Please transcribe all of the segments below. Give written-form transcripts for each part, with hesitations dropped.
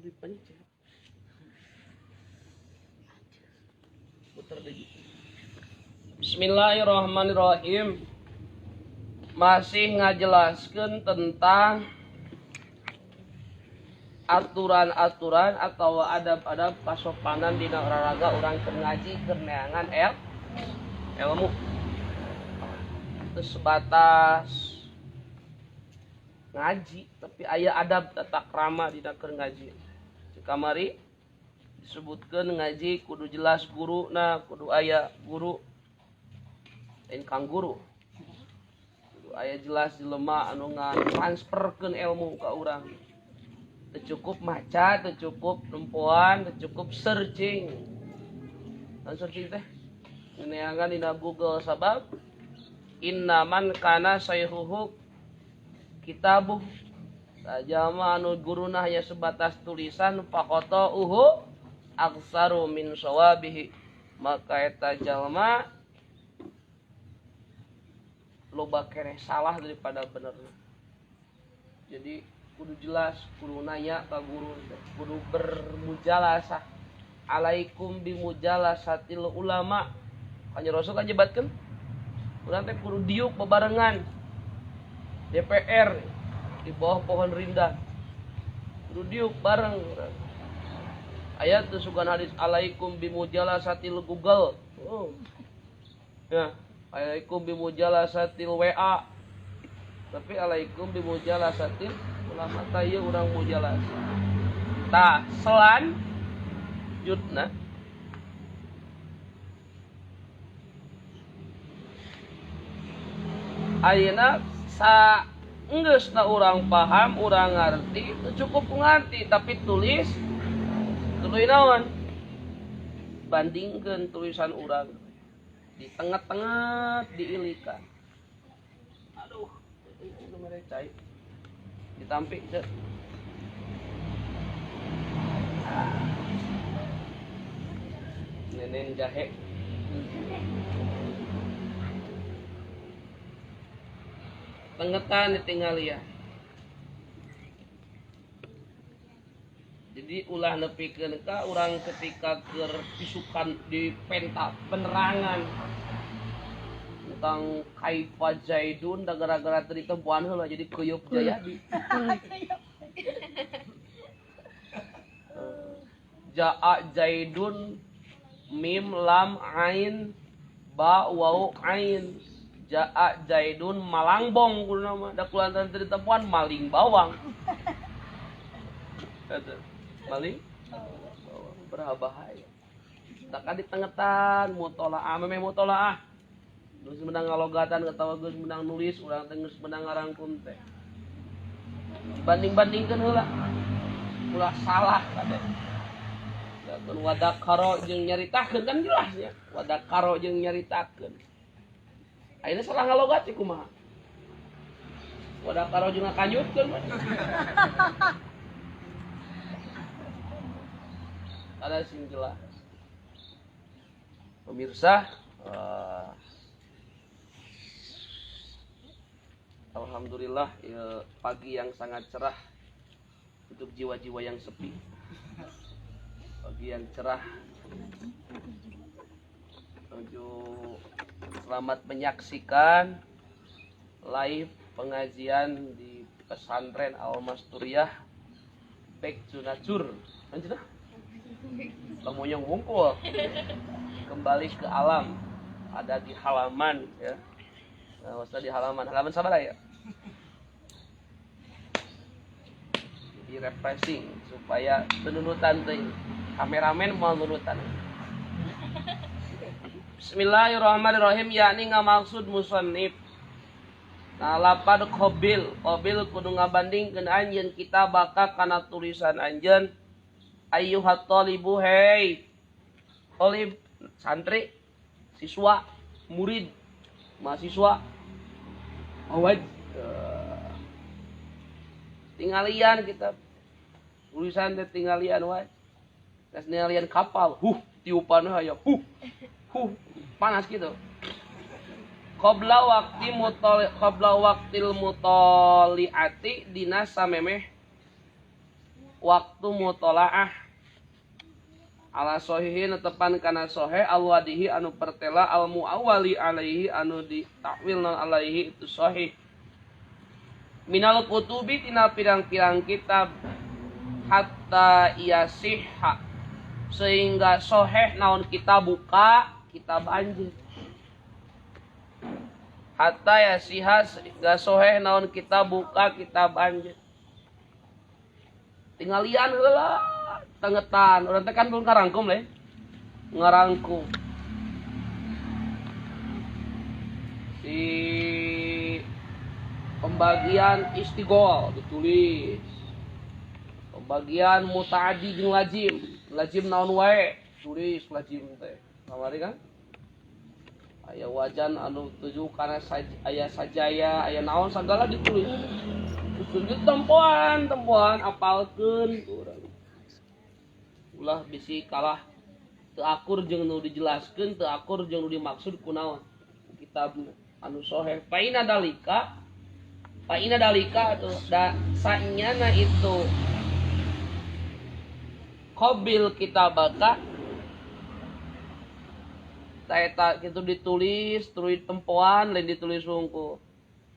dipencet. Putar lagi. Bismillahirrahmanirrahim. Masih ngajelaskeun tentang aturan-aturan atau adab-adab pasopanan dina olahraga urang keur ngaji keur neangan ilmu. Terus sebatas ngaji tapi aya adab tata krama dina keur ngaji. Kamari disebutkeun ngaji kudu jelas guruna, kudu aya guru lain kang guru. Kudu aya jelas jelema anu ngatransferkeun ilmu ka urang. Teu cukup maca, teu cukup nempoan, teu cukup searching. Anu searching teh neangan dina Google sabab innaman kana sayhuhu kitabuh sajama anu guruna hanya sebatas tulisan faqata'uhu aksaru min sawabihi maka eta jalma loba keneh salah daripada benerna. Jadi kudu jelas, kudu nanya ka guru, kudu bermujalasah. Alaikum bimujalasatil ulama. Kanjeng Rasul kajebatkeun urang teh kudu diuk bebarengan DPR di bawah pohon rindang. Kudu diuk bareng. Ayat tusukan hadis alaikum bimujalasatil Google. Oh. Ya, alaikum bimujalasatil WA. Tapi alaikum bimujalasatil ulama taya urang mujalas. Tah, selanjutna ayeuna saenggeusna urang paham, urang ngarti, cukup ngarti tapi tulis tuluy naon? Bandingkeun tulisan urang di tengah-tengah diilikan. Aduh, itu mereka cai. Ditampik deh. Nenen jahe. Pengetan ditinggal ya. Jadi ulah nepikeun ka urang ketika keur pisukan di penta penerangan tentang kaifa Zaidun da gara-gara teu ditempuan heula jadi kuyup Jayadi. Ja'a Zaidun mim lam ain ba waw ain. Ja'a Zaidun malangbong kuluna mah da kulantaran teu ditempuan maling bawang. Maling bawang berbahaya. Taka di tengetan mutolaah memeh mutolaah. Geus menang ngalogatan katawa geus menang nulis urang teh geus menang ngarangkum teh. Banding-bandingkeun heula. Ulah salah kade. Lamun wadakaro jeung nyaritakeun kan jelas nya. Wadakaro jeung nyaritakeun. Ayeuna salah ngalogat sih kumaha? Wadakaro jeung ngakanyutkeun mah. Ada sing jelas. Pemirsa, alhamdulillah ya, pagi yang sangat cerah untuk jiwa-jiwa yang sepi. Pagi yang cerah. Selamat menyaksikan live pengajian di pesantren Al-Masturiyah Bek Junacur. Anjir. Lamoyong wungkul. Kembali ke alam. Ada di halaman ya. Nah, maksudnya di halaman sabar ya. Jadi refreshing supaya penunutan teh kameramen mau nunutan. Bismillahirrahmanirrahim yakni ngamaksud musannif. Nah, lapad qabil kudu ngabandingkeun anjeun kita baka kana tulisan anjeun ayyuhat talibu hey. Talib santri, siswa, murid, mahasiswa. Awad tinggalian kita tulisan teh tinggalian wae. Tes tinggalian kapal, tiupan aya panas gitu. Qabla waqtil mutaliati dina samemeh waktu mutolaah ala sohihin tepan kana sohe alwadihi anu pertela al muawali alaihi anu ditakwil non alaihi itu sohih minal kutubi tina pirang-pirang kitab hatta yasihha sehingga soheh naon kita buka kitab anjeun hatta yasihha sehingga soheh naon kita buka kitab anjeun tinggal lian heula tengetan urang teh kan belum ngarangkum le ngarangkum si pembagian istigol ditulis pembagian mutaadi jeung lazim naon wae tulis lazim teh kamari kan aya wajan anu tuju kana aya sajaya aya naon sagala ditulis ditulis tempoan apalkeun urang ulah bisi kalah teu akur jeung nu dijelaskeun teu akur jeung nu dimaksud kunaon kitabna anu soheh paina dalika atuh da sanyana itu qabil kitabaka taeta kitu ditulis truit tempoan lain ditulis hungkul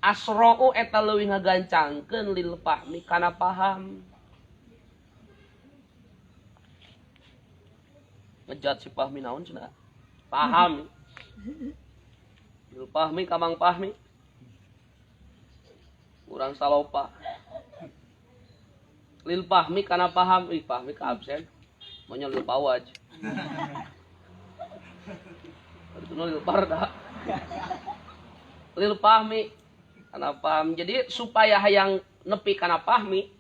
asra'u eta leuwih ngagancangkeun lil fahmi kana paham ngejat si Pahmi naon cenah paham lil Pahmi kamang Pahmi urang salopa lil Pahmi kana paham ih Pahmi ka absen monya lil Pawaj itu lil Parda lil Pahmi kana paham jadi supaya hayang nepi kana Pahmi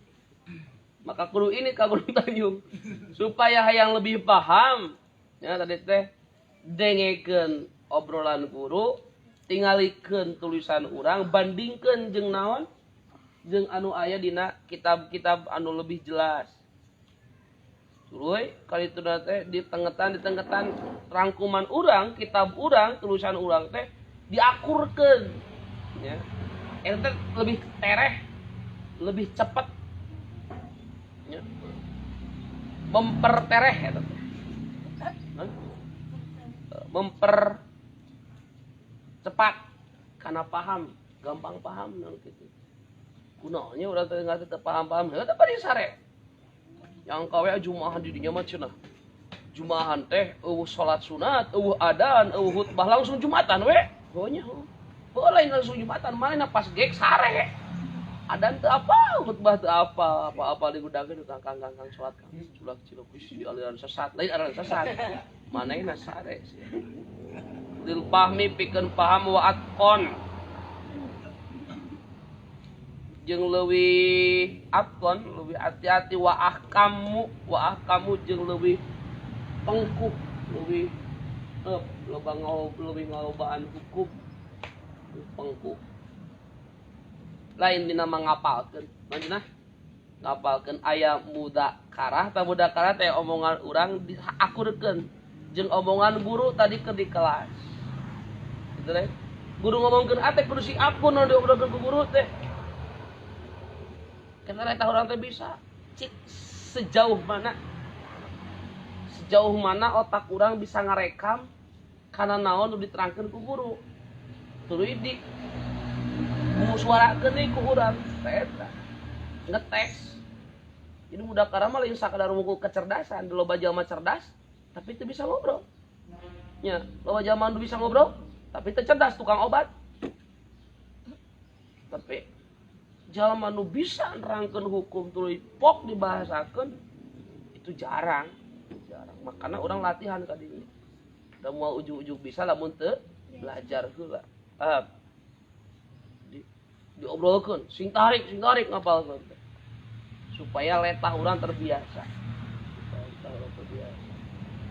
maka kudu ini ka kudu tayung supaya hayang lebih paham ya tadi teh dengekeun obrolan guru tingalikeun tulisan urang bandingkeun jeung naon jeung anu aya dina kitab-kitab anu lebih jelas suruh kalituna teh ditengetan rangkuman urang kitab urang tulisan urang teh diakurkeun ya eta lebih tereh lebih cepet ya. Mempertereh ya, mempercepat karena paham gampang paham nah, gitu kunonya udah nggak tetap paham ya tapi sare yang kawe jumahan di dinya mah cenah jumahan teh salat sunat adan khutbah langsung jumatan we gonya boleh langsung jumatan mana pas gek sare adan teu apa khutbah teu apa digudakeun kang salat kang sulak cilok di aliran sesat lain aliran sesat manehna sare lil fahmi pikeun paham wa atqon jeung leuwih atqon leuwih hati-hati wa ahkamu jeung leuwih pengkuh leuwih leuwih ngalobaan hukum pengkuh lain dina mangapalkeun maksudna ngapalkeun aya mudakarah tah mudakarah teh omongan urang diakurkeun jeung omongan guru tadi keur di kelas gitu teh guru ngomongkeun ate kudu si akun anu diobrolkeun ku guru teh kana eta urang teh bisa cik sejauh mana otak urang bisa ngarekam kana naon nu diterangkeun ku guru tuluy di suarakeun deui ku urang eta ngetes jadi mudakarah mah lain sakadar ngukur kecerdasan loba jalma cerdas tapi teu bisa ngobrol nya loba jalma nu bisa ngobrol tapi teu cerdas tukang obat tapi jalma nu bisa nerangkeun hukum tuluy pok dibahasakeun itu jarang makanya orang latihan ka dieu da moal ujug-ujug bisa lamun teu belajar heula diobrolkeun sing tarik ngapalkeun supaya letah urang terbiasa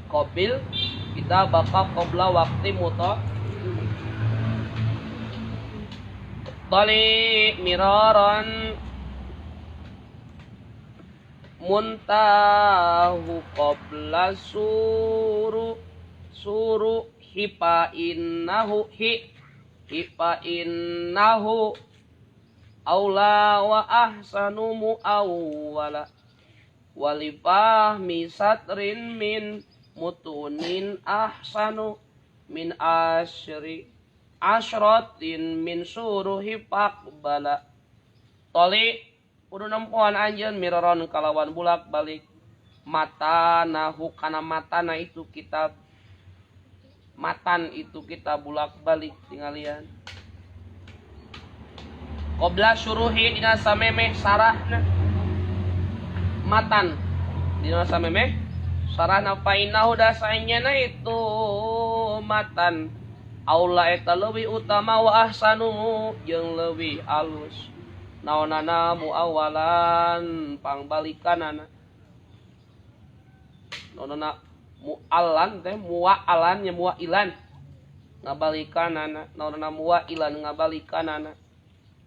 qabil kita bakal qabla waqti muta tali miraran muntahu qabla suru hipa innahu aula wa ahsanu muawwala walifah misatrin min mutunin ahsanu min asyratin min suruhi bala toli kudu nempuan anjeun miraron kalawan bulak balik mata nahu kana matana itu kitab matan itu kita bulak balik tingalian qabla syuruhi dina samemeh sarahna matan dina samemeh sarahna fainahu dasanya itu matan aula eta leuwih utama wa ahsanu jeung leuwih alus naonana muawalan pangbalikanana naonana mualan teh mualan nya muailan ngabalikanana naonana muailan ngabalikanana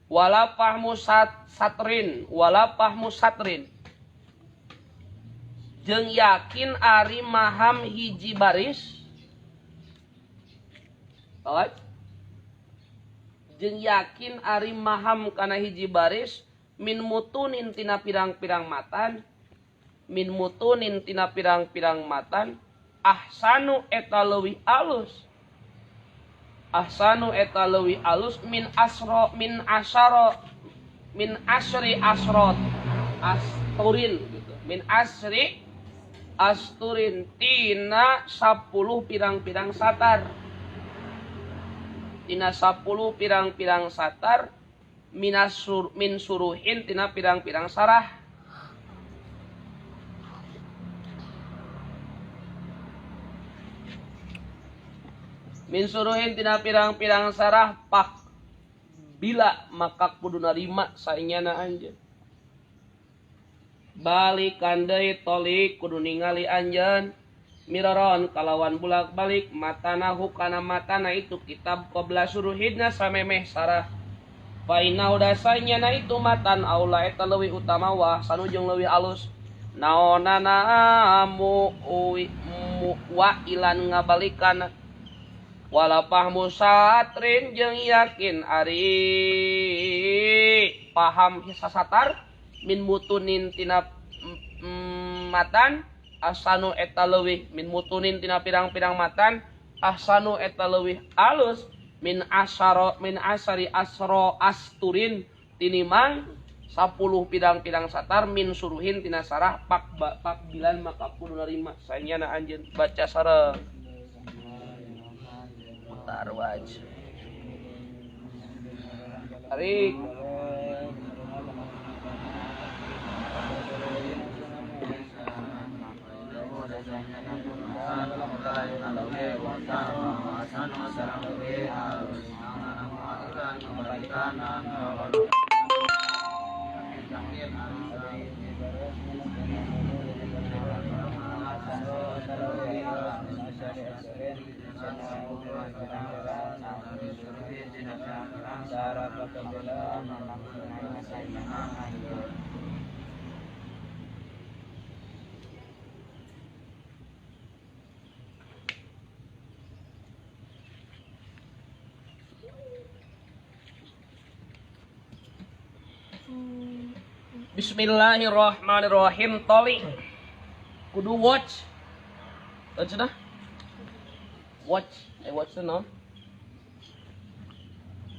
wala fahmu satrin jeung yakin ari maham hiji baris alright jeung yakin ari maham kana hiji baris min mutunin tina pirang-pirang matan ahsanu eta leuwih alus min asri asrot asturin gitu min asri asturin tina 10 pirang-pirang satar tina 10 pirang-pirang satar min suruhin tina pirang-pirang sarah min suruhin tina pirang-pirang sarah pak bila maka kudu narima saenyana anjeun balikan deui tolik kudu ningali anjeun miraron kalawan bulak balik matana hukana matana itu kitab qabla suruhidna samemeh sarah faina udasanya itu matan aula eta leuwih utama wa sanu jeung leuwih alus naonana wa ilan ngabalikan wala fahmu satrin jeung yakin ari paham sasatar min mutunin tina matan ahsanu eta leuwih min mutunin tina pirang-pirang matan ahsanu eta leuwih alus min asari asro asturin tinimang 10 pirang-pirang satar min suruhin tina sarah pak bilan maka kudu narima saenyana anjeun baca sareng mutar waj tarik Bismillahirrahmanirrahim toli kudu watch cenah watch no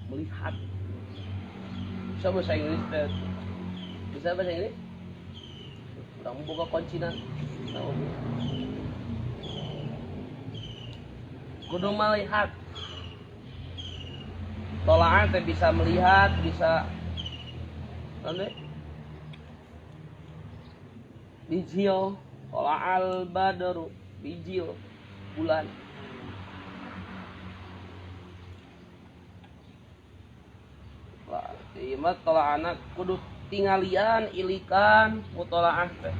melihat bisa bahasa Inggris bisa bahasa Inggris udah membuka kuncinya kudu melihat tola'an teh bisa melihat bisa nanti bijil tola'al badaru bijil bulan imat tola'ana kudu tingalian ilikan mutola'ah teh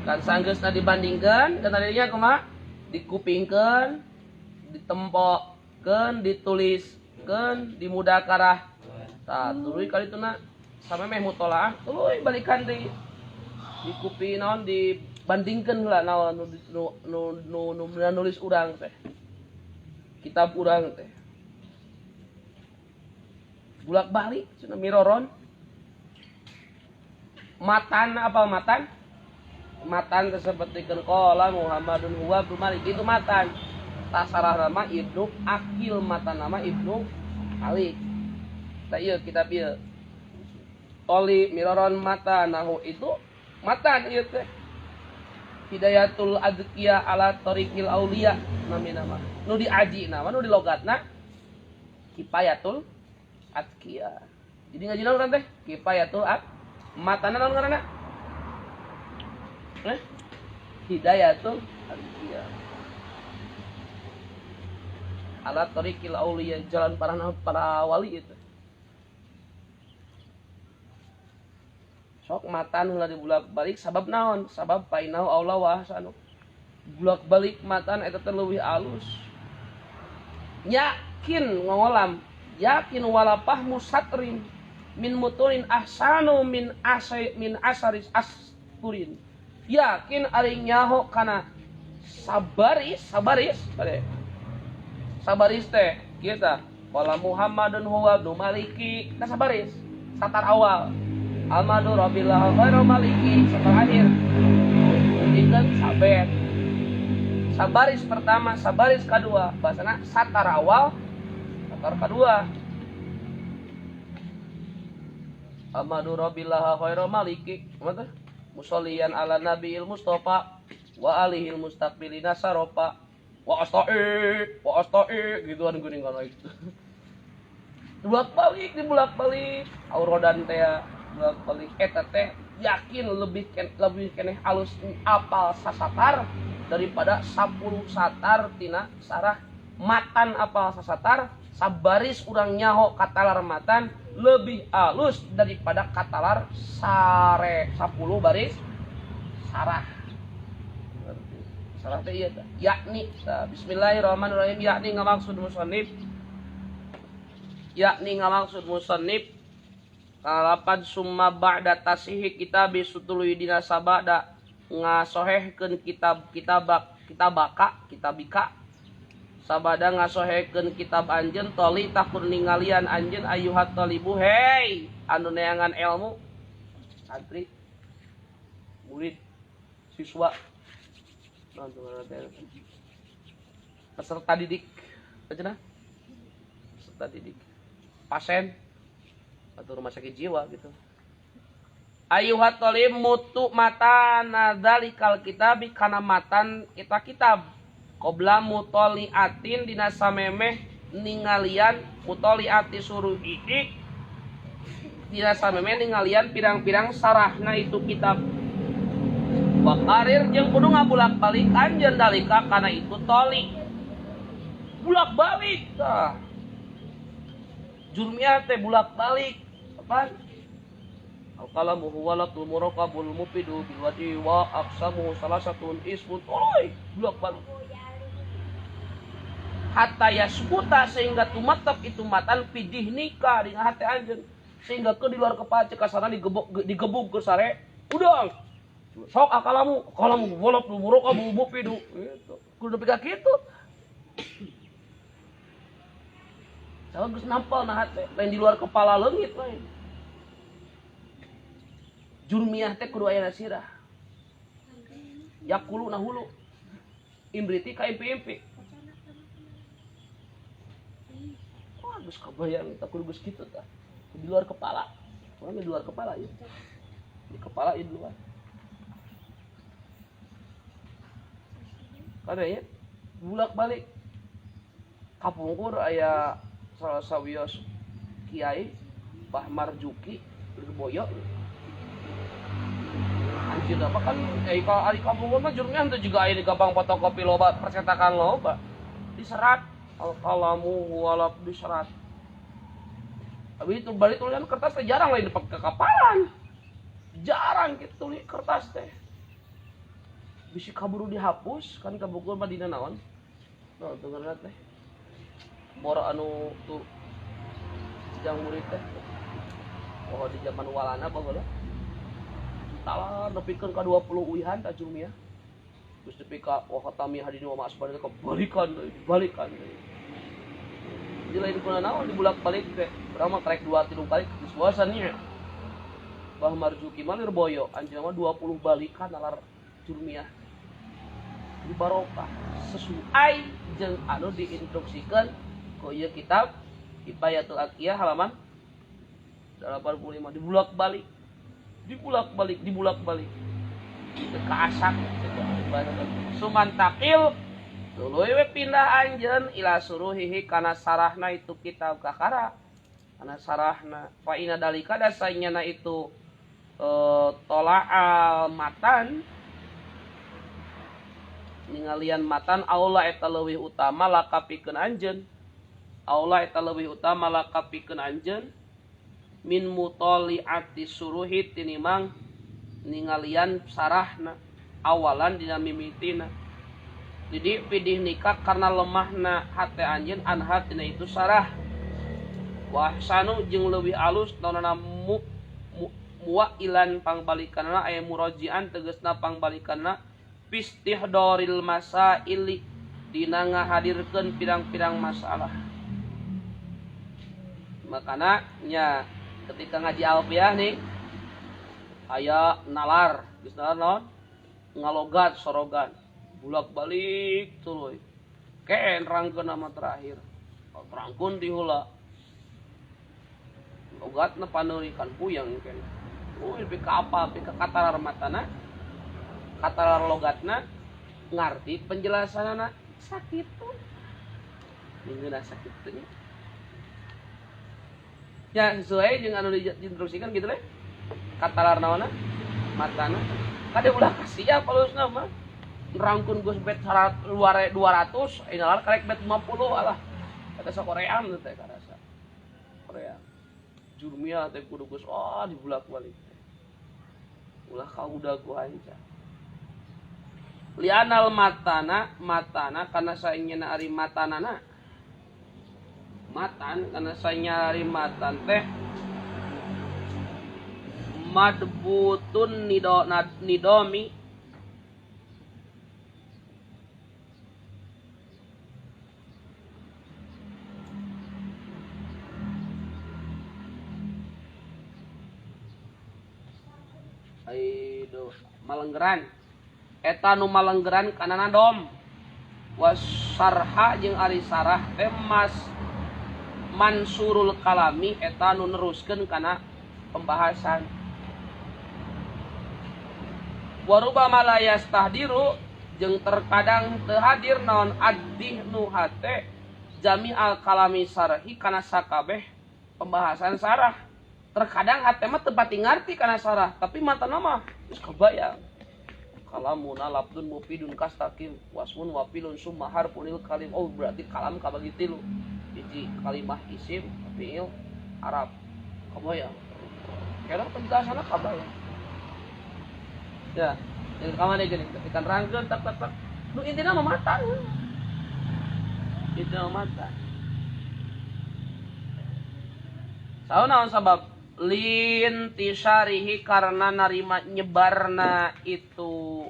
kan sanggeusna dibandingkeun kan tadinya kumaha dikupingkeun ditempokkeun dituliskeun dimudakarah tah tuluy kali tuna samemeh mutola'ah tuluy balikan deui dikupi naon dibandingkeun heula naon nu nulis urang teh kitab urang teh bulak balik cenah miroron matan apa matan matan sepertikeun qala Muhammadun huwa Ibnu Malik itu matan. Tasarah nama Ibnu Akil, matan nama Ibnu Malik. Tah ieu kitab ieu. Oli miraron matanahu itu matan ieu teh. Hidayatul Adqiya ala Tariqil Auliya namina mah. Nu diaji nama nu di logatna Kifayatul Adqiya. Jadi ngaji naon teh? Kifayatul matana naon ngaranna? Hidayatul Adqiya. Ala Tariqil Auliya, jalan para wali itu. Sok matan heula dibulak-balik sabab naon? Sabab painahu Allah wa ahsanu. Bulak-balik matan eta teh leuwih alus. Yakin ngolam, yakin walapah musatrin min muturin ahsanu min asaris asturin. Yakin ari nyaho kana sabaris teh kita qala Muhammadun huwa Ibnu Maliki ka sabaris satar awal Almadu Rabbillah khairu maliki satar akhir dikeun sabet sabaris pertama sabaris kedua bahasana satar awal satar kedua Almadu Rabbillah khairu maliki mata musolliyan ala nabiyil mustafa wa alihil mustaqbilina saropa wa asta'i gituan geuning kana itu. Bolak-balik aurodan teh bolak-balik eta teh yakin lebih keneh halus apal sasatar daripada 10 satar tina sarah matan apal sasatar sabaris urang nyaho katalar matan lebih halus daripada katalar sare 10 baris sarah. Sarah teh ieu teh yakni bismillahirrahmanirrahim yakni ngamaksud musannif kalapan summa ba'da tasihih kitab sutuluyidina sabada ngasohehkeun kitabika sabada ngasohehkeun kitab anjeun toli takun ningalian anjeun ayuhat talibu hei anu neangan ilmu santri murid siswa peserta didik pasien atau rumah sakit jiwa gitu. Ayuhat tolim mutu matan dalikal kitabi kana matan kita kitab qobla mutoliatin dina samemeh ningalian mutoliati suruh idik dina samemeh ningalian pirang-pirang sarahna itu kitab. Wakarir jeung kudu ngabulak-balik anjeun dalika kana itu toli. Bulak-balik tah. Jurmiah teh bulak-balik. Apa? Al-qalamu huwa latul muraqabul mufidu bil wadi wa aqsamu salasatun ismun. Oi, bulak-balik. Hatta yasbuta sehingga tumatap itu matan pidih nikah di hati anjeun. Sehingga ke di luar kepala cekasana digebuk ke sare. Udang. Sok kalamu bolop lu murok abu mufidu gitu. Kudu nepi ka kitu. Salah geus nampal nah teh, lain di luar kepala leungit lain. Jurmiah teh kudu aya nasirah. Yakulu nahulu. Imbriti ka impi-impi. Wah, geus kabayang tah kudu geus kitu tah. Di luar kepala. Orang di luar kepala ya. Di kepala di luar. Kada ya bulak-balik kapungkur aya salah sawios kiai Bah Marjuki Lirboyo anjir apa kan kalau ari kapungkur mah jurmiah teh juga aya di gampang fotokopi loba percetakan loba diserat al-qalamu walab diserat tapi itu balik tulisan kertas teh jarang lain dipakai kapalan jarang gitu nih kertas teh bisi kaburu dihapus kan kabukul mah dina naon no teu ngaranna teh boro anu tu jang murid teh oh di zaman walana baheula tala nepikeun ka 20 uihan ta Jurmiah terus nepi ka wa khatami hadini wa ma'asbana balikan deui di lain kuna naon dibulak-balik teh urang mah karek 2-3 kali geus bosan nya Bah Marjuki mah Lirboyo anjeunna mah 20 balikan nalar jurmiah di barokah sesuai jeung anu diinstruksikan ku ieu kitab Hifayatul Aqiyah halaman 85 dibulak-balik ke asak sumantakil tuluy we pindah anjeun ila suruhihi kana sarahna itu kitab kakara kana sarahna fa ina dalika dasanyana itu tola'al matan ningalian matan aula eta leuwih utama lakapikeun anjeun aula eta leuwih utama lakapikeun anjeun min mutali'ati suruhi tinimang ningalian sarahna awalan dina mimitina jadi pidih nikah karena lemahna hate anjeun anha tina itu sarah wa ahsanu jeung leuwih alus naonna muwailan pangbalikanna aya murajian tegasna pangbalikanna fistihdoril masaili dina ngahadirkeun pirang-pirang masalah makana nya ketika ngaji alfiah nih aya nalar geus nalar naon ngalogat sorogan bulak-balik tuluy keen rangkeun nama terakhir terangkeun di heula logatna paneurikan puyeng kene pika apa pika katalar matana katalar logatna ngarti penjelasanana sakit tuh mingeuna sakit teh ya sesuai jeung anu diinstruksikan gitu le katalar naonna matana kade ulah kasih ya palusna mah nerangkeun geus bet 200 inalar karek bet 50 alah eta sakorean teh karasa Korea jurmiah teh kudu geus dibulak-balik ulah kaudah ku anca lianal matana kana saenyana ari matanana matan kana saenyana ari matan teh madbutun nidomi aido malenggeran eta nu malenggeran kana nadom wasarha jeung ari sarah teh mansurul kalami eta nu neruskeun kana pembahasan warubama la yastahdiru jeung terkadang teu hadir naon addih nu hate jami'al kalami sarhi kana sakabeh pembahasan sarah terkadang hate mah teu pati ngarti kana sarah tapi matana mah geus kabayang kalamuna labdun mufidun kastaqim wasmun wafilun summa harfunil kalim berarti kalam kabagi tilu hiji kalimah isim fiil arab kabayang kira penjelasanna kabayang ya yang kamane geuning ketika rangkeun tak nu intina mah matan intina matan saeunaon sabab lintisarihi karena narima nyebarna itu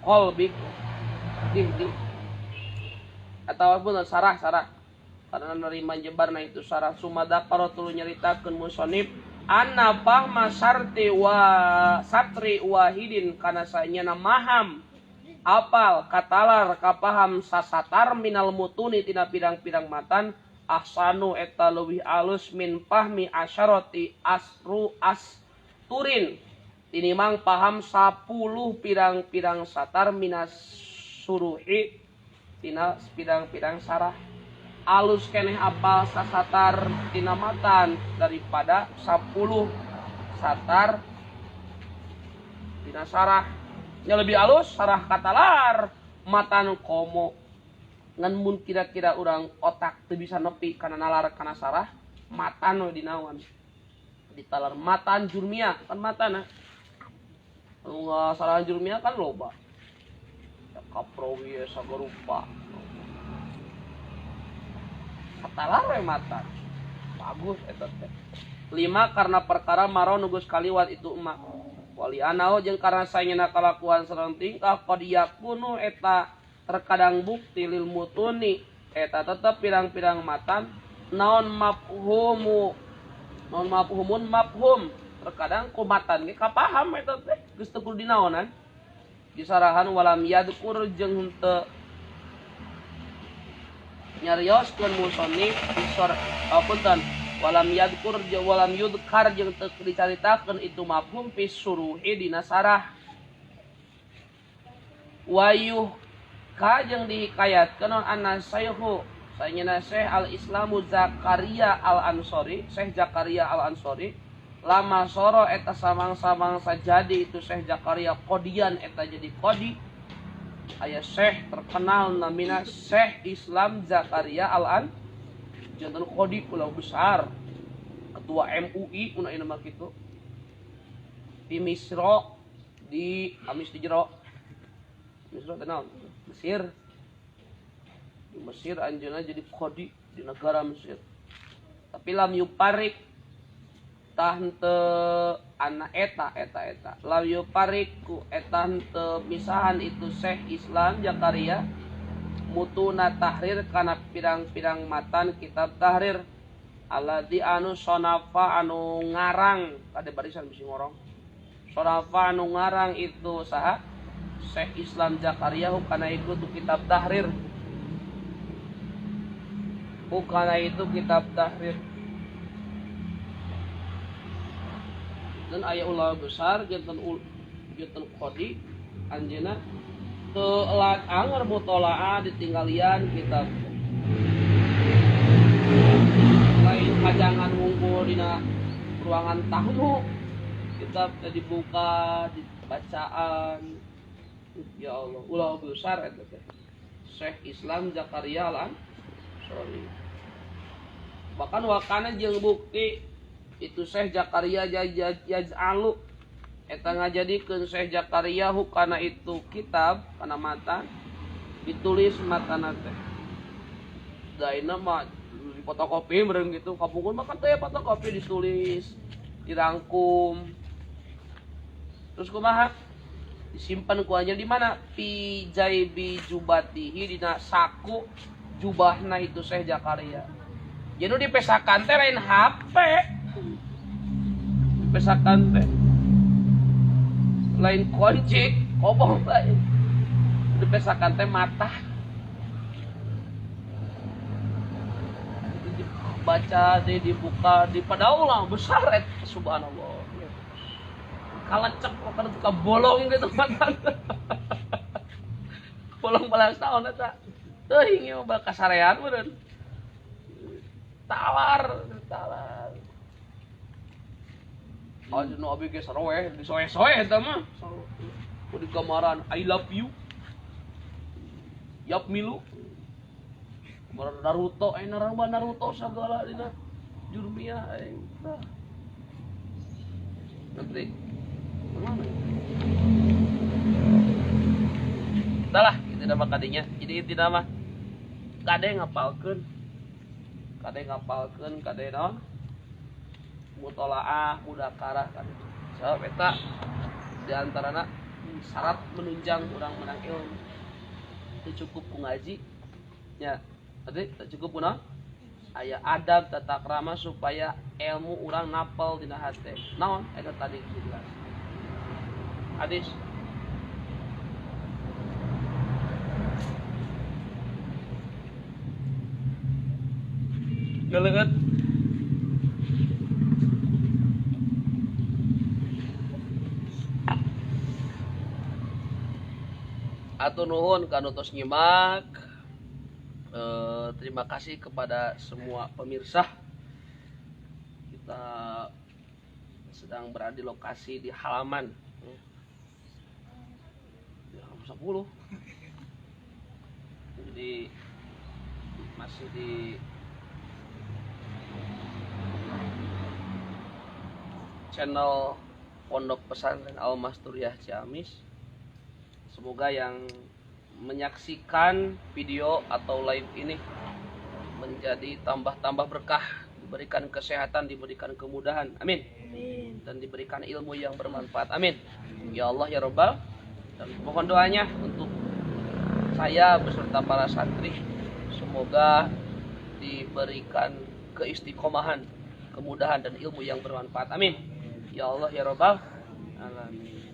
kolbik di atau pun sarah karena nerima jebarna itu sarah sumada karotul nyaritakeun musonib anna fahma syarti wa satri wahidin kana saenyana maham apal katalar kapaham sasatar minal mutuni tina pirang-pirang matan ahsanu eta leuwih alus min fahmi asyarati turin tinimang paham 10 pirang-pirang satar minas suruhi tina pirang-pirang sarah alus keneh apal sasatar tina matan daripada 10 satar tina sarah nya lebih alus sarah katalar matan komo ngan mun kira-kira urang otak teu bisa nepi kana nalar kana sarah matan we dinaon ditalar matan jurmiah kan matana anu sarah jurmiah kan loba kaprowi sagarupa katalar we matan bagus eta teh 5 karena perkara maro nugus kaliwat itu emak wali anao jeung karena saenyana kalakuan sareng tingkah qad yakunu eta terkadang bukti lil mutuni eta tetep pirang-pirang matan naon mafhumun mafhum terkadang ku matan ge kapaham eta teh geus teu kudu dinaonan disarahan walam yadkur jeung henteu nyarioskeun musannif isor punten walam yudkar jeung teu dicaritakeun itu mafhum fi suruhi dina sarah wayuh ka jeung dihikayatkeun anna sayhu saenyana Syekh al-Islamu Zakaria al-Ansori Syekh Zakaria al-Ansori lama soro eta samang-samang sajadi itu Syekh Zakaria qodian eta jadi qodi aya Syekh terkenal namina Syekh Islam Zakaria al-An jantan qodi ulah besar ketua MUI una ieu mah kitu di Misra di Amis di jero Misra kenal Mesir di Mesir anjeunna jadi qodi di negara Mesir tapi lam yuparik tah henteu anak eta lam yuparik ku eta henteu misahan itu Syekh Islam Zakaria mutuna tahrir kana pirang-pirang matan kitab tahrir alladzi anu sonafa anu ngarang kade barisan bisi ngorong sonafa anu ngarang itu saha Syekh Islam Zakaria kana itu tu kitab tahrir kana itu kitab tahrir dan aya ulama besar janten qodi anjeunna teu anger mutolaah ditinggalian kitab lain kajangan ngumpul dina ruangan tamu kitab dibuka dibacaan ya Allah ulama besar eta teh Syekh Islam Zakaria al-Ansori bahkan wakana jeung bukti itu Syekh Zakaria yaz'alu eta ngajadikeun Syekh Zakaria hukana itu kitab kana matan ditulis matana teh daina mah fotokopi meureun gitu kapungkur mah kan teh fotokopi ditulis dirangkum terus kumaha disimpan ku anjeun di mana fi jaibi jubatihi dina saku jubahna itu Syekh Zakaria jadi dipesakan teh lain HP dipesakan teh lain kunci kobong lain dipesakan teh mata baca deh dibuka di padaulah besar subhanallah kalecek kana suka bolong gitu mata bolong balas tahun eta teuing ieu mah kasarean meureun tawar aja nu abi ge saroeh disoe-soe eta mah ku di kamaran I love you yap milu Naruto naramba Naruto sagala dina jurumia nanti mana tah itu nama kadinya jadi inti nama kade ngapalkeun kade naon mutolaah mudakarah kan sabab eta di antarana syarat menunjang urang menang ilmu teu cukup ku ngaji nya tadi teu cukup kunaon aya adab tata krama supaya ilmu urang napal dina hate naon eta tadi jelas hadis galeungeut atur nuhun kanu tos nyimak. Terima kasih kepada semua pemirsa. Kita sedang berada di lokasi di halaman ya, 10. Jadi masih di channel Pondok Pesantren Al-Masturiah Ciamis. Semoga yang menyaksikan video atau live ini menjadi tambah-tambah berkah, diberikan kesehatan, diberikan kemudahan. Amin. Amin. dan diberikan ilmu yang bermanfaat. Amin. Ya Allah ya Rabbal. Dan mohon doanya untuk saya beserta para santri, semoga diberikan keistiqomahan, kemudahan dan ilmu yang bermanfaat. Amin. Ya Allah ya Rabbal alamin.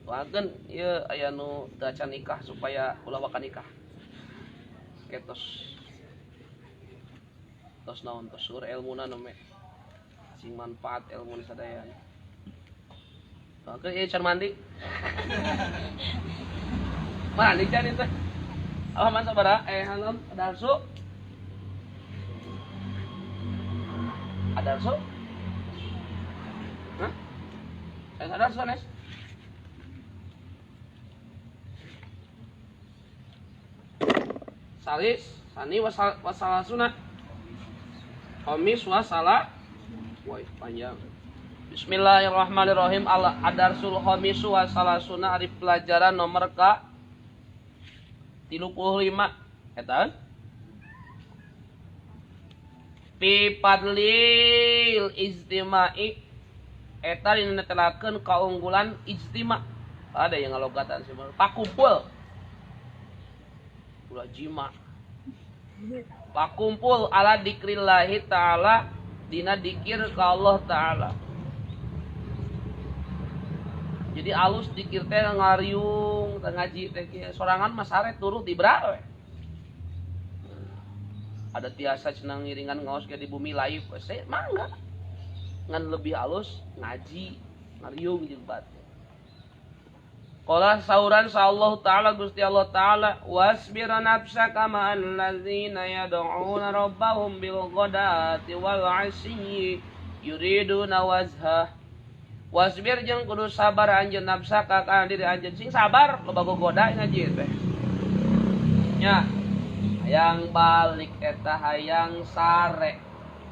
Wagen ieu aya nu teu acan nikah supaya ulah waka nikah. Ketos. Tos naon tos sur ilmuna nu me. Sing manfaat ilmu sadaya. Wagen ieu can mandi. Mandi can itu. Alaman sabaraha? Hanon ada arsu. Ada arsu? Hah? Ada arsu Nes? Salis, sani wasalasuna. Khamis wasala. Wah, panjang. Bismillahirrahmanirrahim. Adarsul khamisu wasalasuna ari pelajaran nomor ka 35 eta. Fi fadlil ijtima'i eta dinetelakeun kaunggulan ijtima'. Ada yang ngalogatan sebenarnya. Pakumpul. Ulah jima. Pakumpul ala dzikrillahi ta'ala dina dikir ka Allah ta'ala. Jadi alus dikir teh ngariung, teh ngaji teh sorangan mah sare turu tibra we. Ada tiasa cenah ngiringan ngaos ge di bumi live we, mangga. Ngan lebih alus ngaji, ngariung jeung bat. Qala sauran sallallahu ta'ala Gusti Allah ta'ala wasbir nafsaka ma'al ladzina yad'una rabbahum bil ghadati wal 'ashyi yuriduna wajha. Wasbir jeung kudu sabar anjeun nafsaka kana diri anjeun sing sabar loba gogoda ngaji teh. Nya hayang balik eta hayang sare,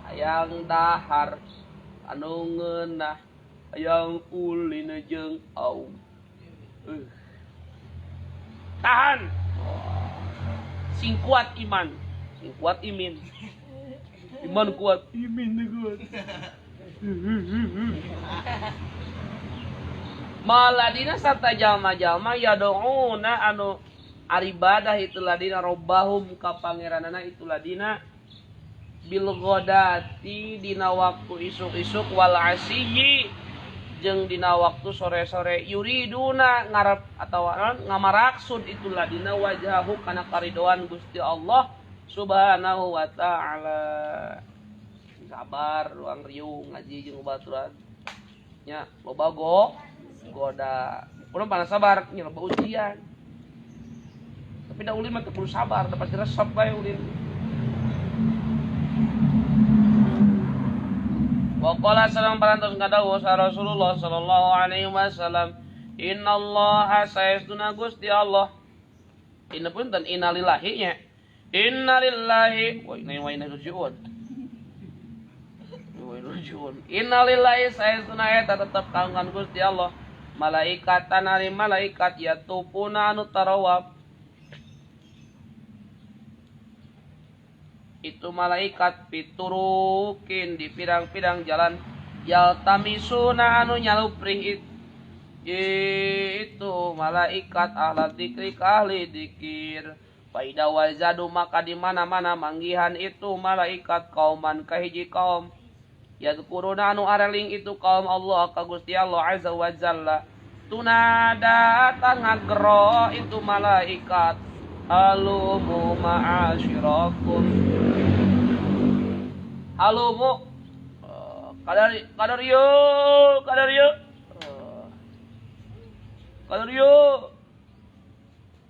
hayang dahar anu ngeunah, hayang ulin jeung au. Tahan. Sing kuat iman, sing kuat imin. Iman kuat, imin kuat. Maladina sarta jalma-jalma yad'una anu aribadah itu ladina robbahum ka pangeranana itu ladina bil ghadati dina waktu isuk-isuk wal asyiyi jeung dina waktu sore-sore yuriduna ngarep atawa ngamaraksud itu ladina wajhahu kana karidoan Gusti Allah subhanahu wa ta'ala. Sabar ruang riung ngaji jeung baturan nya loba goda urang pana sabar nya loba ujian tapi da ulin mah teu perlu sabar da pasti resep bae ulin. Wa qala sallallahu parantos ngadawu Rasulullah sallallahu alaihi wasallam innallaha saestuna Gusti Allah inna punten innalillahi nya innalillahi wa inna innalillahi saestuna eta tetep kagungan Gusti Allah malaikat tanari malaikat yatupuna anu tarawab itu malaikat piturukin di pirang-pirang jalan yaltamisuna anu nyaluprih itu malaikat ahla dzikri ahli dzikir faida wazadu maka di mana-mana manggihan itu malaikat kauman kahiji kaum yadkuruna anu areling itu kaum Allah ka Gusti Allah azza wa jalla tunada tangagro itu malaikat halumu ma'asyirakum halumu kadariyo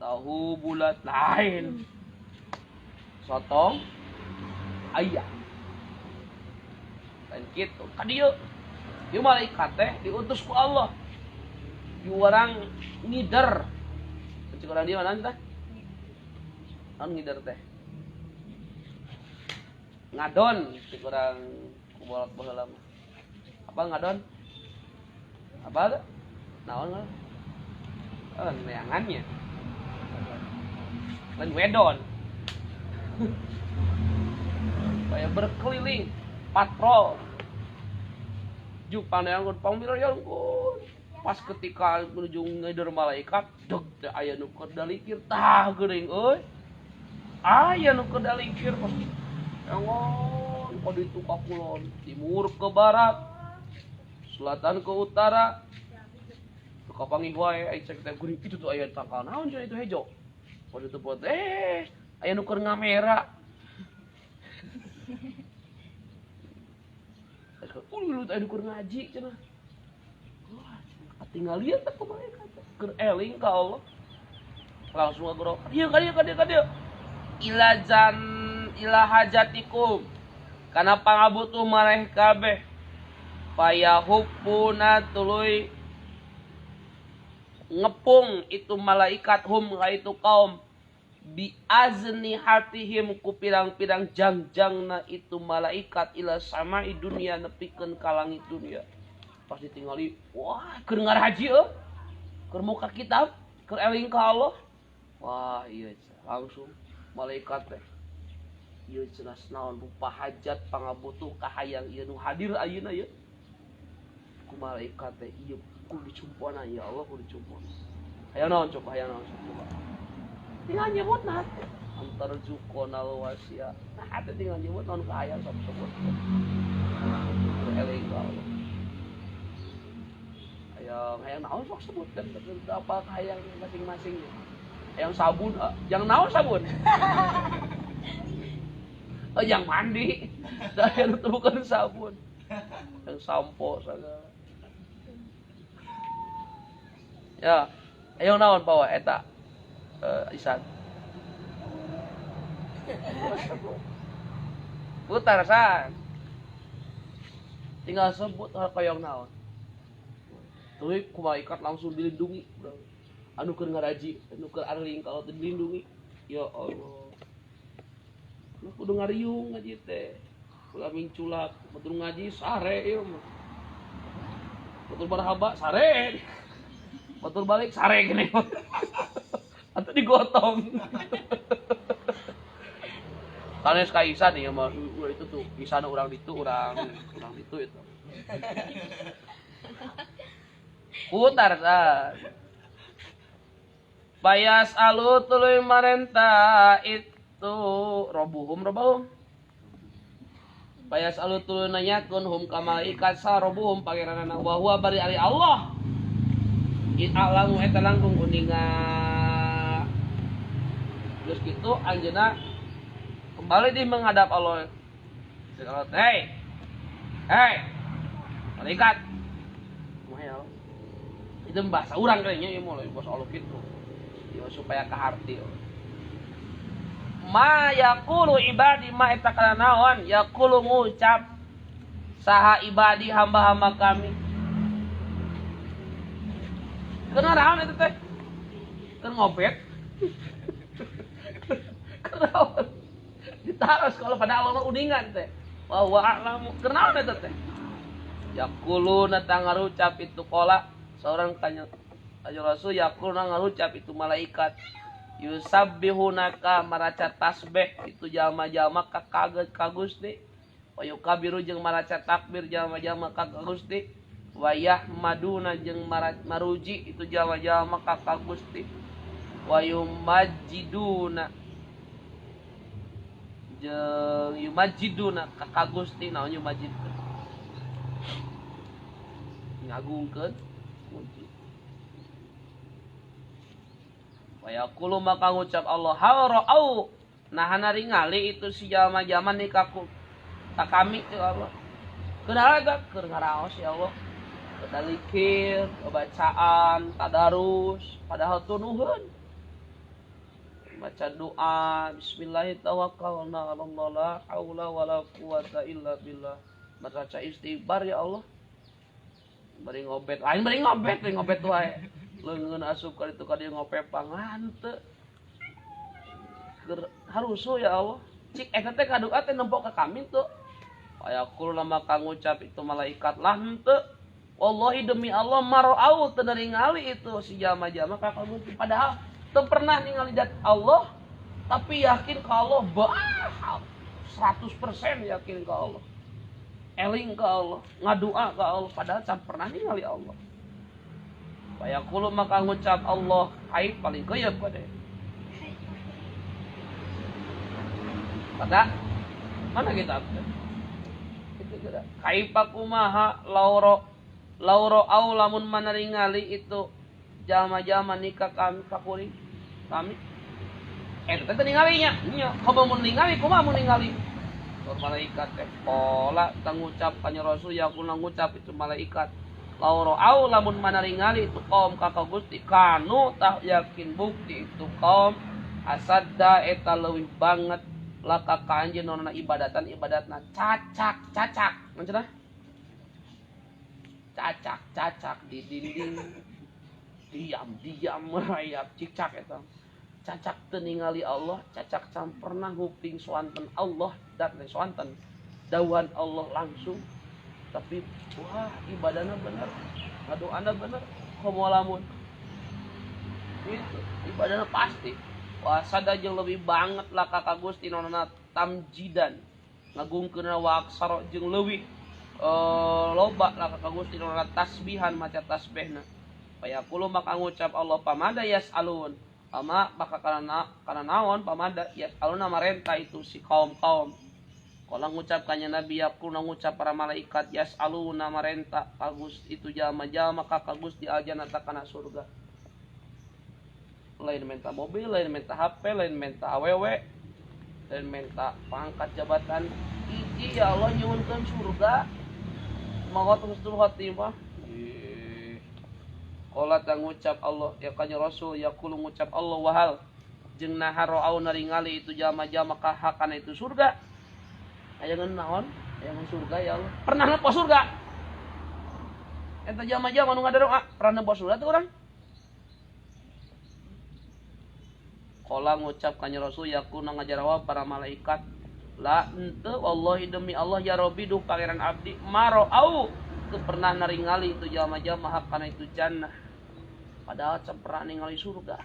tahu bulat lain sotong ayam lain kitu kadieu ieu malaikat teh diutus ku Allah di orang ngider cikuran dia mana teh naon ngider teh ngadon cikuran kubolak baheula apa ngadon apa teh naon neangannya lain wedon kayak berkeliling patrol takjub paneangan pamirayangkeun. Pas ketika menuju ngeder malaikat, deg teh aya nu keur dalikir tah geuning euy. Aya nu keur dalikir pas engon ka ditu ka kulon, timur ke barat, selatan ke utara. Kapanggih wae ai cek teh geuning itu tuh aya tangkal naon cenah itu hejo. Pas itu pot aya nu keur ngamera. Lu teh keur ngaji cenah. Wah, tinggal lihat tak malaikat keur eling ka Allah. Langsung ngagoro. Ieu ka dieu. Ila hajatikum. Kana pangabutuh mareh kabeh. Fayahubuna tuluy ngepung itu malaikat hum ka itu kaum bi azni hatihim ku pirang-pirang jangjangna itu malaikat ila samai dunia nepikeun ka langit dunia. Pas ditingali, wah keur ngaraji keur muka kitab, keur eling ka Allah. Wah iya langsung malaikat teh ieu jelas naon rupa hajat pangabutuh kahayang ieu nu hadir ayeuna ieu. Ku malaikat teh ieu kudu dicumpona ya Allah kudu dicumpona. Hayang naon coba. Tinggal nyebut nah antar zukonal wasia. Nah ada tinggal nyebut naon kahayang sebut. Eling ka Allah. Hayang naon sok sebutkeun apa kahayang masing-masing. Hayang sabun, yang naon sabun? Yang mandi. Da aya nu bukan sabun. Yang sampo sagala. Ya, hayang naon bawa eta? Isan. Putar san. Tinggal sebut hayang naon. Tuh ku malaikat langsung dilindungi. Anu keur ngaraji, anu keur aring kalau dilindungi. Ya Allah. Lu kudu ngariung ngaji teh. Ulah mingculak, betul ngaji sare ieu mah. Betul barahaba sare. Betul balik sare gini. Atau digotong. Sanes ka Isa nih mah itu tuh, Isa urang ditu, urang ditu itu. Putar san. Bayas alu tuluy marenta itu robahum. Bayas alu tuluy nanyakeun hum ka malaikat sa robuhum pangeranana wa huwa bari ari Allah. In alamu eta langkung uninga. Terus gitu anjeunna kembali di menghadap Allah. Kalau hey malaikat. Kumaha itu bahasa urang kayaknya ieu mah bahasa Allah gitu. Ya supaya kaharti. Ma yaqulu ibadi ma eta kana naon yaqulu ngucap saha ibadi hamba-hamba kami. Kenapa naon eta teh? Keur ngobet. Kenapa? Ditaros kalau pada Allah udingan teh. Wa wa a'lamu. Kenapa eta teh? Yaqulu nata ngarucap itu qala seorang tanya Rasul yaquluna ngarucap itu malaikat yusabbihunaka maraca tasbih itu jalma-jalma ka Gusti wa yukabiru jeung maraca takbir jalma-jalma ka Gusti wa yahmaduna jeung maruji itu jalma-jalma ka Gusti wa yumajjiduna jeung yumajjiduna ka Gusti naon yumajjid ngagungkeun wa yaqulu maka ngucap Allah hal ra'au nahana ringali itu si jalma-jalma ni kaku tak kami ya Allah keunalaga keur ngaraos ya Allah kedalikir bacaan tadarus padahal tunuhun baca doa bismillahirrahmanirrahim tawakkalna 'alallah la haula wala quwata illa billah baca istighfar ya Allah bari ngobet lain bari ngobet wae leungeun asup ka ditu ka dieu ngopepang hanteu harusu ya Allah cik eta teh kadoa teh nempok ka kami tuh ayaqul maka ngucap itu malaikat lah henteu wallahi demi Allah marau teu ningali itu si jalma-jalma ka kamu padahal teu pernah ningali zat Allah tapi yakin ka Allah 100% yakin ka Allah eling ke Allah, ngadua ke Allah padahal can pernah ningali Allah. Fayaqulu maka ngucap Allah, ai paling geuyeub kade. Kata mana kita? Itu kira. Kaifa kumaha lauro au lamun manaringali itu jama-jama nikah kami kapuri kami. Eta teh ningalinya. Nya, coba mun ningali kumaha mun ningali. Malaikat teh pola tangucap ka Rasul ya kula ngucap itu malaikat. Lauro au lamun manaringali itu kaum kakak Gusti kanu tah yakin bukti itu kaum asadda eta leuwih banget laka ka anjeun nona ibadatna cacak maksudna cacak di dinding diam merayap cicak eta cacak teu ningali Allah cacak can pernah nguping soanten Allah dan soanten dawuhan Allah langsung tapi wah ibadahna bener ngadoana bener komo lamun itu ibadahna pasti wah sada jeung leuwih banget lah ka Gusti nona tamjidan ngagungkeunna wa aksara jeung leuwih loba lah ka Gusti nona tasbihan maca tasbihna fayaqulu maka ngucap Allah pamada yasalun ama maka kana naon pamada yasaluna marenta itu si kaum-kaum kalau ngucap kanya Nabi yakuna ngucap para malaikat yasaluna marenta kagus itu jama-jama ka Gusti aljannata kana surga lain minta mobil, lain minta HP, lain minta awewe, lain minta pangkat jabatan. Iki ya Allah nyuwunkeun surga. Magot husnul khotimah. Qala ta ngucap Allah ya kanya Rasul yaqulu ngucap Allah wahal jeung naharo au naringali itu jama-jama ka hakana itu surga. Ayeuna naon? Ayeuna surga ya Allah. Pernah nempo surga? Eta jama-jama nu ngadoa pernah nempo surga teh urang? Qala ngucap kanya Rasul yakuna ngajarawab para malaikat la henteu wallahi demi Allah ya Rabbi duh pangeran abdi maro au teu pernah naringali itu jama-jama hakana itu jannah padahal can pernah ningali surga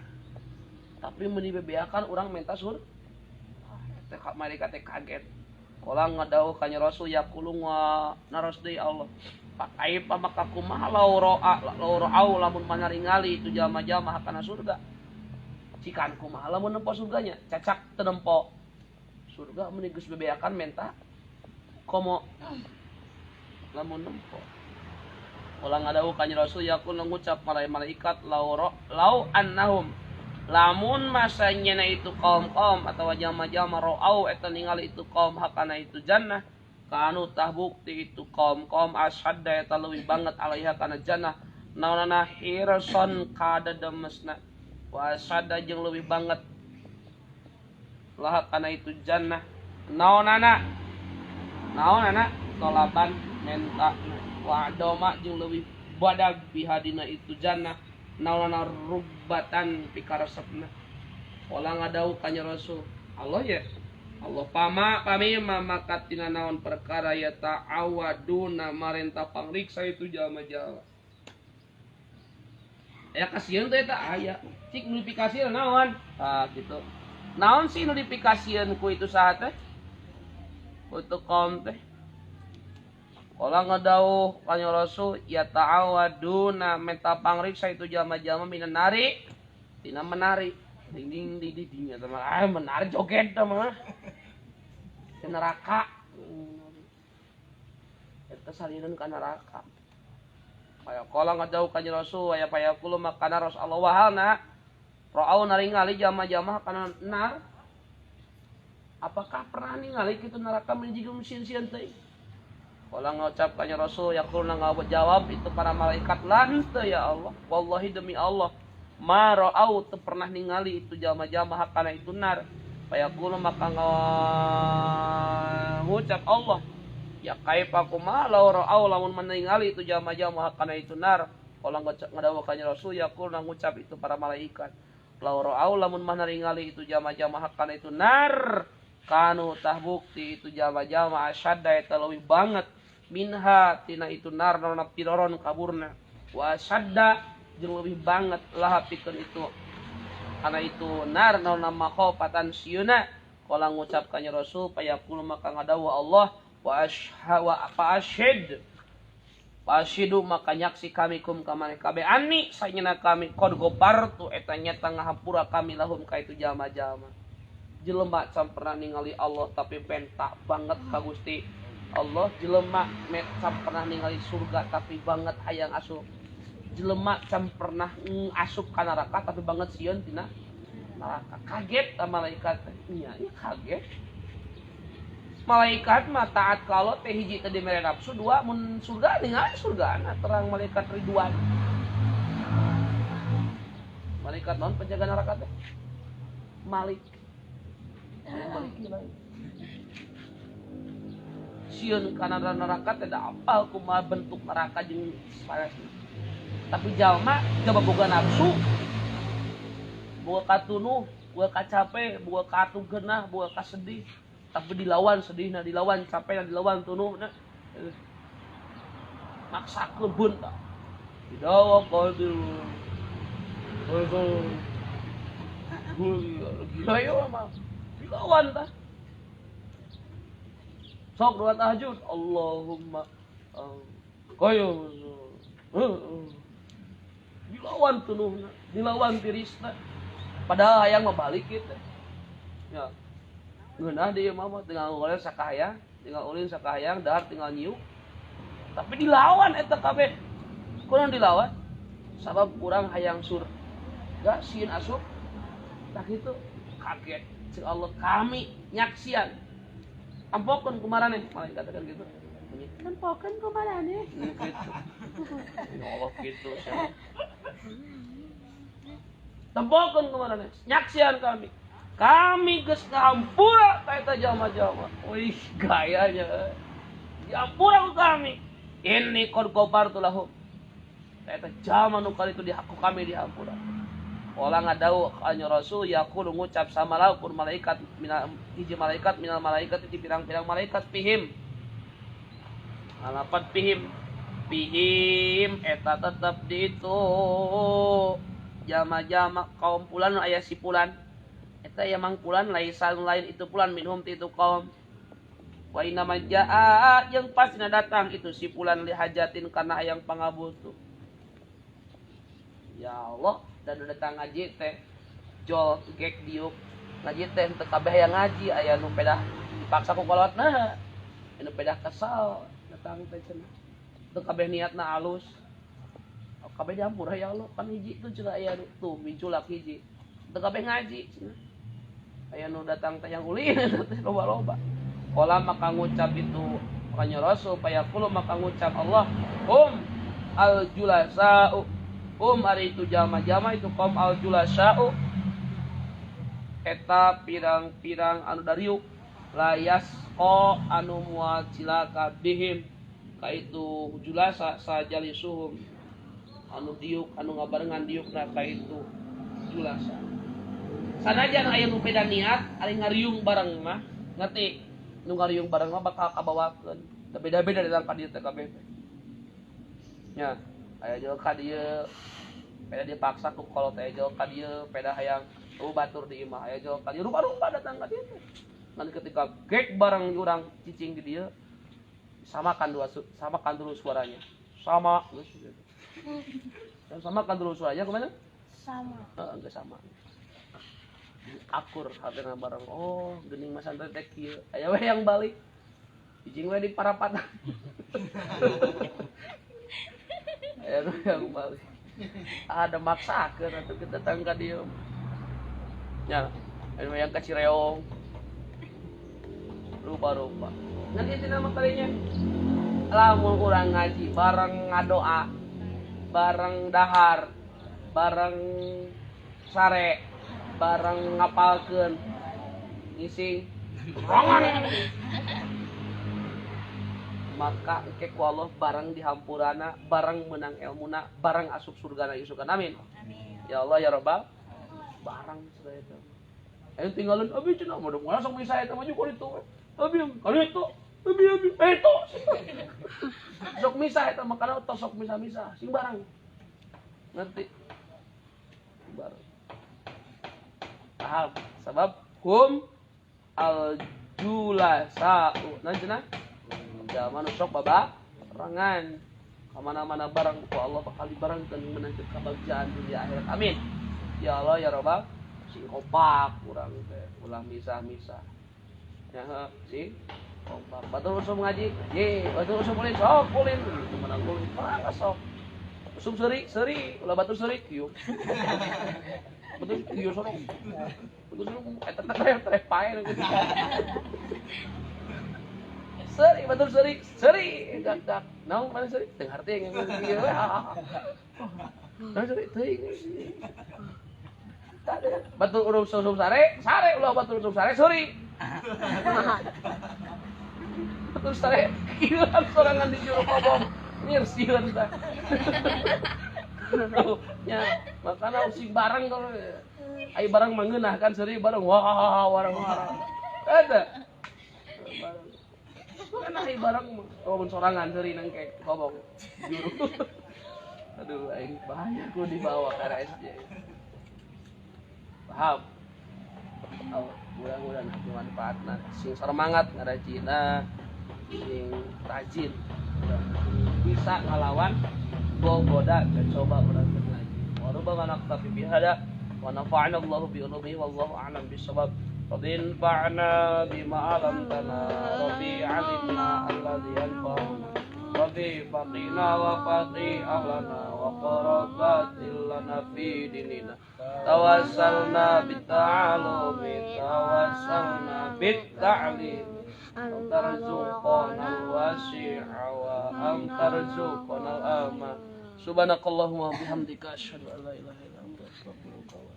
tapi mun dibebeakan urang minta surga teh malaikat teh kaget qala ngadawuh kanya Rasul yaqulu naros deui Allah pakai maka kumaha lauro au lamun manaringali itu jama-jama hakana surga cikan kumaha lamun nempo surganya cacak teu nempo surga mun geus bebeakan menta komo lamun nempo ulang ngadawuh ka Rasul yakun ngucap malaikat lau annahum lamun masanya itu kaum-kaum atau jama-jama ro'au eta ningali itu kaum hakana itu jannah kanu tah bukti itu kaum-kaum asyadda eta leuwih banget alaiha kana jannah naonana hirson kada demesna wa sada jeung leuwih banget lah kana itu jannah naonana tolaban menta wa doma jeung leuwih badag bihadina itu jannah naonana rubbatan pikaresepna wala ngadawuh kanya Rasul Allah ya Allah pami makatina naon perkara ya ta'awaduna marenta pangriksa itu jama-jama ya kasieun teh eta aya cik notifikasi naon gitu naon sih notifikasian ku itu saha teh untuk kaum teh kala ngadawuh kanya Rasul ya ta'awaduna menta pangriksa itu jama-jama minan nari tina menari ding eta mah menari joget teh mah di neraka eta salireun ka neraka aya kala ngadawuh kanjeng Rasul aya payaqulu makana Rasul Allah wahalna ra'au naringali jama-jama kana nar apakah pernah ningali kitu neraka menjigum sieun-sieun teh kala ngucap kanjeng Rasul yaqulna ngajawab itu para malaikat lan teu ya Allah wallahi demi Allah ma ra'au teu pernah ningali itu jama-jama kana itu nar payaqulu maka ngucap Allah ya kaifa kumaha law lamun meningali itu jama-jama kana itu nar kala ngadawuh ka Rasul yaqul ngucap itu para malaikat law lamun meningali itu jama-jama kana itu nar kanu tah bukti itu jama-jama asyadda eta leuwih banget minha tina itu nar nona piroron kaburna wa asyadda jeung leuwih banget lah pikeun itu kana itu nar nona makhofatan sieuna kala ngucap ka Rasul payaqul maka ngadawuh Allah wa Pasyidu maka nyaksi kami kum kamane kabe ani sayeuna kami qad ghafartu eta nyata ngahampura kami lahum ka itu jalma-jalma. Jelema can pernah ningali Allah tapi bentak banget ka Gusti Allah. Jelema can pernah ningali surga tapi banget hayang asup. Jelema can pernah asup ka neraka tapi banget sieun tina neraka. Kaget ka malaikat. Nya kaget. Malaikat mah taat kalau teh hiji teh dimere nafsu, dua mun surga ningali surgana terang malaikat Ridwan. Malaikat non penjaga neraka teh? Malik. Malik gila. Sieun kana neraka teh da apal kumaha bentuk neraka jeung sanesna. Tapi jalma coba boga nafsu. Boga katunuh, boga kacape, boga katugeunah, boga kasedih. Tapi dilawan sedihna, dilawan capekna, dilawan tunuhna. Maksa kebun tak. Didawa qadir. Gila ya mah. Dilawan tak. Sok doa tahajud. Allahumma qayyum. Dilawan tunuhna, dilawan tirisna. Padahal hayang mah balik kita. Ya. Ngeunah dia mah tinggal ulin sakahayang, tinggal ulin sakahayang, dahar tinggal nyiuk. Tapi dilawan eta kabeh. Kurang dilawan. Sabab kurang hayang surga sieun asup. Tak itu kaget. Cing Allah kami nyaksian. Ampokeun kumaraneh malaikat katakan gitu. Ampokeun kumaraneh. Gitu. Ya Allah gitu. Ampokeun kumaraneh. Nyaksian kami. Kami geus ngahampura ka eta jalma-jalma. Wih, gayanya. Diampura ku kami. Ini qad ghafartu lahum. Eta jalma nu kali itu dihaku kami dihampura. Wala ngadau anya Rasul yaqulu ngucap sama laukun malaikat hiji malaikat minal malaikat ti pirang-pirang malaikat pihim. Alapat pihim. Pihim eta tetep di itu. Jalma-jalma kaum pulan aya sipulan. Eta ya mangpulan laisan lain itu pulan minhum ti itu kaum. Wa inna majaa yang pasti datang itu si pulan li hajatin kana hayang pangabutuh. Ya Allah, dan datang ngaji teh jol gek diuk. Ngaji teh teu kabeh hayang ngaji aya nu pedah dipaksa ku kolotna. Anu pedah kesal datang teh cenah. Teu kabeh niatna alus. Kabeh diampura ya Allah, pan hiji tuh cenah aya tuh minculak hiji. Teu kabeh ngaji cenah. Aya nu datang teh yang ulin teh loba-loba. Qala maka ngucap itu makanya Rasul payaqulu maka ngucap Allah al julasa'u ari itu jama-jama itu kaum al julasa'u eta pirang-pirang anu dariuk layas anu moal cilaka bihim ka itu julasa sajalisuhum anu diuk anu ngabarengan diukna ka itu julasa. Sanajan aya nu beda niat ari ngariung bareng mah ngerti nu ngariung bareng mah bakal kabawakeun teu beda-beda datang ka dieu teh kabeh nya aya jeung ka dieu peda dipaksa ku kolot aya jeung ka dieu peda hayang batur di imah aya jeung ka dieu rupa-rupa datang ka dieu teh ngan ketika gek bareng urang cicing di dieu samakan dulu suaranya sama geus gitu dan samakan dulu suaranya kemana sama enggak sama akur hadirna bareng geuning mah santai teh kieu aya we yang balik cicing we di parapatan aya yang balik ada maksakeun atuh kita datang ka dieu nya aya yang ka Cireong rupa-rupa ngan ieu nama kalinya lamun urang ngaji bareng ngadoa bareng dahar bareng sare barang ngapalkeun ngisi rongan maka engke ku Allah barang dihampurana barang menang ilmuna barang asup surgana yusukan amin ya Allah ya Rabbal barang sadaya teh ayo tinggalin abi cenah mah moal sok misa eta mah juga itu abi kali itu abi itu sok misa eta mah kana sok misa sing barang ngerti barang paham sebab al julasa'u nah cenah ibadah mah sok babarangan kemana-mana barang ku Allah bakal dibarengkeun meunang kebahagiaan dunia akhirat amin ya Allah ya Rabbal sing kompak urang teh ulah misah-misah ya sing kompak batur usum ngaji batur usum ulin sok ulin menang ulin mangga sok usum seuri ulah batur seuri kieu betul kieu sok betul eta teh pae seri batur seri dak naon mana seri teu harti yang kieu nah seri teuing batur urang usum sare ulah batur usum sare seri batur sare kieu sorangan di juru kobong nyiersieun tah nya makana using barang kalau ai barang mangeunah kan seri barang wah warang ada kan ai barang mun sorangan seri nang kayak kobong juru aduh aing bahaya ku dibawa ka RSJ paham mudah-mudahan hati manfaatna sing semangat ngarajina sing rajin bisa ngalawan goda dan coba berangkat lagi warubama naqtafi bihada wa nafa'ana Allah bi ulumihi wallahu a'lam bissawab radin fa'na bima alamtana rabbi 'alimna alladhi yanfa'una rabbi faqina wa faqi ahlana wa qarabatil lana fi dinina tawassalna bitta'alumi tawassalna bitta'lim tarzuqana wasi'a wa tarzuqana al-aman subhanakallahumma wa bihamdika asyhadu an la ilaha illa anta astaghfiruka